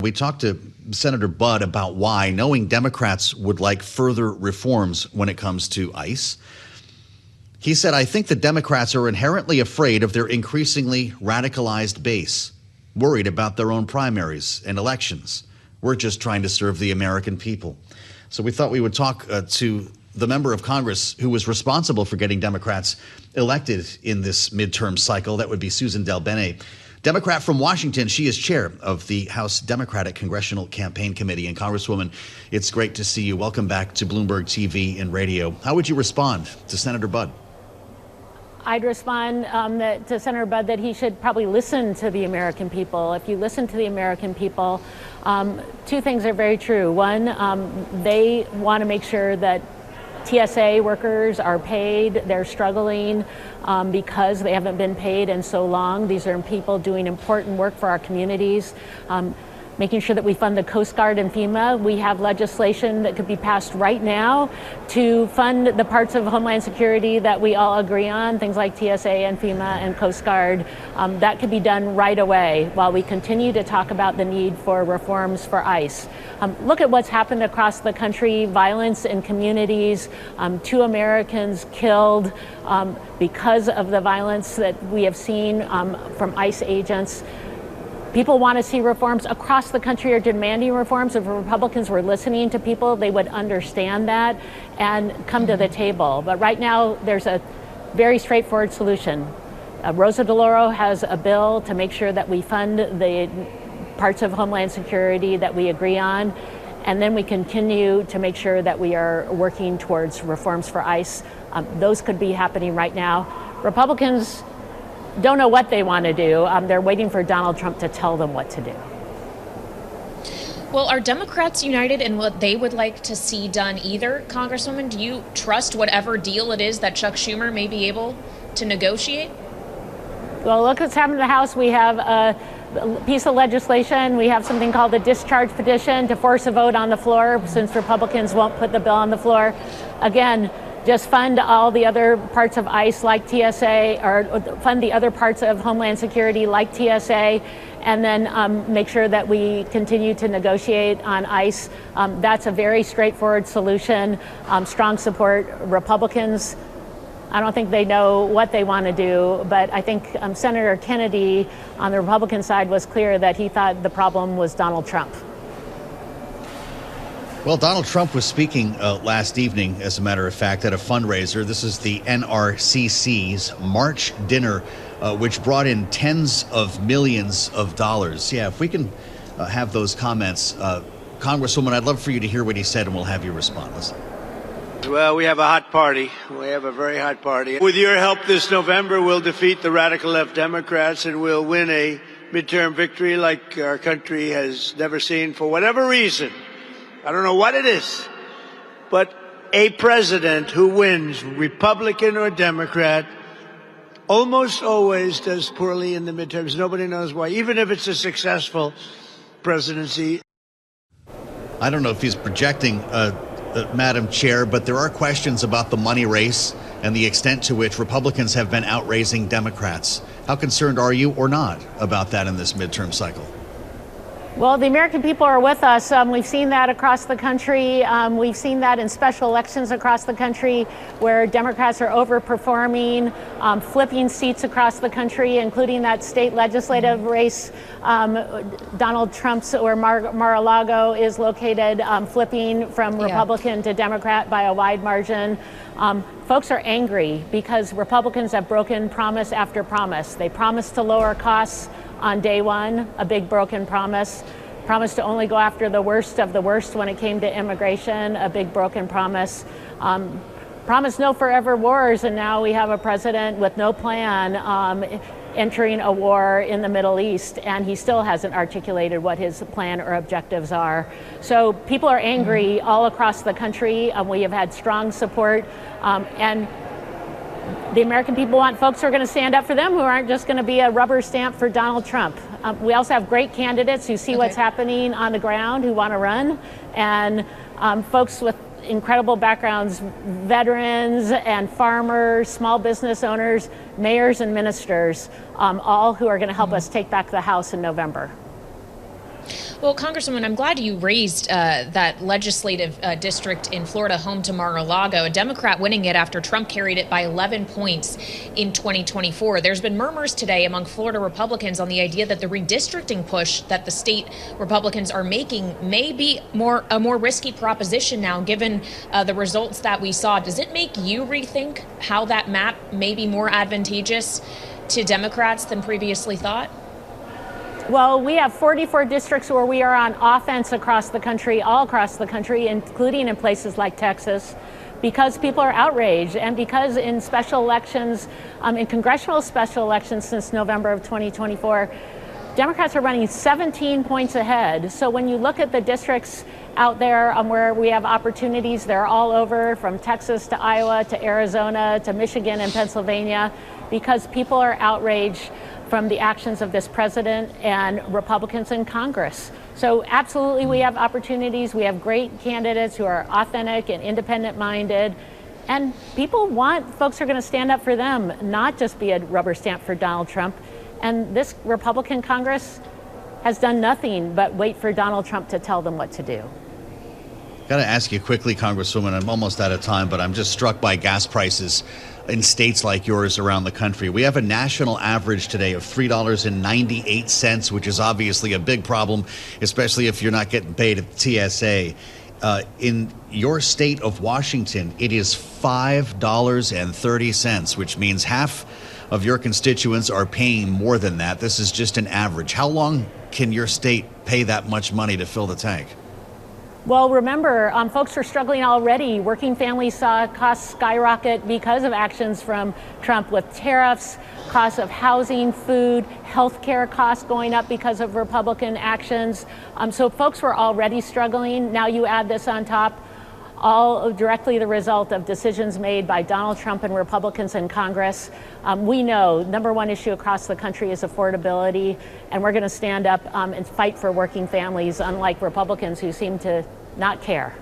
We talked to Senator Budd about why, knowing Democrats would like further reforms when it comes to ICE. He said, I think the Democrats are inherently afraid of their increasingly radicalized base, worried about their own primaries and elections. We're just trying to serve the American people. So we thought we would talk to the member of Congress who was responsible for getting Democrats elected in this midterm cycle. That would be Suzan DelBene, Democrat from Washington. She is chair of the House Democratic Congressional Campaign Committee. And Congresswoman, it's great to see you. Welcome back to Bloomberg TV and radio. How would you respond to Senator Budd? I'd respond to Senator Budd that he should probably listen to the American people. If you listen to the American people, two things are very true. One, they want to make sure that TSA workers are paid. They're struggling because they haven't been paid in so long. These are people doing important work for our communities. Making sure that we fund the Coast Guard and FEMA. We have legislation that could be passed right now to fund the parts of Homeland Security that we all agree on, things like TSA and FEMA and Coast Guard. That could be done right away while we continue to talk about the need for reforms for ICE. Look at what's happened across the country, violence in communities, 2 Americans killed because of the violence that we have seen from ICE agents. People want to see reforms across the country, are demanding reforms. If Republicans were listening to people, they would understand that and come to the table. But right now, there's a very straightforward solution. Rosa DeLauro has a bill to make sure that we fund the parts of Homeland Security that we agree on. And then we continue to make sure that we are working towards reforms for ICE. Those could be happening right now. Republicans don't know what they want to do. They're waiting for Donald Trump to tell them what to do. Well, are Democrats united in what they would like to see done either, Congresswoman? Do you trust whatever deal it is that Chuck Schumer may be able to negotiate? Well, look what's happened in the House. We have a piece of legislation. We have something called the discharge petition to force a vote on the floor since Republicans won't put the bill on the floor. Again, just fund all the other parts of ICE like TSA, or fund the other parts of Homeland Security like TSA, and then make sure that we continue to negotiate on ICE. That's a very straightforward solution. Strong support. Republicans, I don't think they know what they want to do, but I think Senator Kennedy on the Republican side was clear that he thought the problem was Donald Trump. Well, Donald Trump was speaking last evening, as a matter of fact, at a fundraiser. This is the NRCC's March dinner, which brought in tens of millions of dollars. Yeah, if we can have those comments. Congresswoman, I'd love for you to hear what he said, and we'll have you respond. Listen. Well, we have a hot party. We have a very hot party. With your help this November, we'll defeat the radical left Democrats, and we'll win a midterm victory like our country has never seen for whatever reason. I don't know what it is, but a president who wins, Republican or Democrat, almost always does poorly in the midterms. Nobody knows why, even if it's a successful presidency. I don't know if he's projecting, Madam Chair, but there are questions about the money race and the extent to which Republicans have been outraising Democrats. How concerned are you or not about that in this midterm cycle? Well, the American people are with us. We've seen that across the country. We've seen that in special elections across the country where Democrats are overperforming, flipping seats across the country, including that state legislative race. Donald Trump's, where Mar-a-Lago is located, flipping from Republican to Democrat by a wide margin. Folks are angry because Republicans have broken promise after promise. They promised to lower costs on day one, a big broken promise. Promised to only go after the worst of the worst when it came to immigration, a big broken promise. Promised no forever wars, and now we have a president with no plan entering a war in the Middle East, and he still hasn't articulated what his plan or objectives are. So people are angry all across the country. We have had strong support, and the American people want folks who are going to stand up for them, who aren't just going to be a rubber stamp for Donald Trump. We also have great candidates who see what's happening on the ground, who want to run, and folks with incredible backgrounds, veterans and farmers, small business owners, mayors and ministers, all who are going to help us take back the House in November. Well, Congresswoman, I'm glad you raised that legislative district in Florida, home to Mar-a-Lago, a Democrat winning it after Trump carried it by 11 points in 2024. There's been murmurs today among Florida Republicans on the idea that the redistricting push that the state Republicans are making may be a more risky proposition now, given the results that we saw. Does it make you rethink how that map may be more advantageous to Democrats than previously thought? Well, we have 44 districts where we are on offense across the country, all across the country, including in places like Texas, because people are outraged and because in special elections, in congressional special elections since November of 2024, Democrats are running 17 points ahead. So when you look at the districts out there where we have opportunities, they're all over, from Texas to Iowa to Arizona to Michigan and Pennsylvania, because people are outraged from the actions of this president and Republicans in Congress. So absolutely, we have opportunities. We have great candidates who are authentic and independent-minded. And people want folks who are going to stand up for them, not just be a rubber stamp for Donald Trump. And this Republican Congress has done nothing but wait for Donald Trump to tell them what to do. Got to ask you quickly, Congresswoman, I'm almost out of time, but I'm just struck by gas prices in states like yours around the country. We have a national average today of $3.98, which is obviously a big problem, especially if you're not getting paid at the TSA. In your state of Washington, it is $5.30, which means half of your constituents are paying more than that. This is just an average. How long can your state pay that much money to fill the tank? Well, remember, folks are struggling already. Working families saw costs skyrocket because of actions from Trump, with tariffs, costs of housing, food, healthcare costs going up because of Republican actions. So folks were already struggling. Now you add this on top, all directly the result of decisions made by Donald Trump and Republicans in Congress. We know number one issue across the country is affordability, and we're going to stand up and fight for working families, unlike Republicans who seem to not care.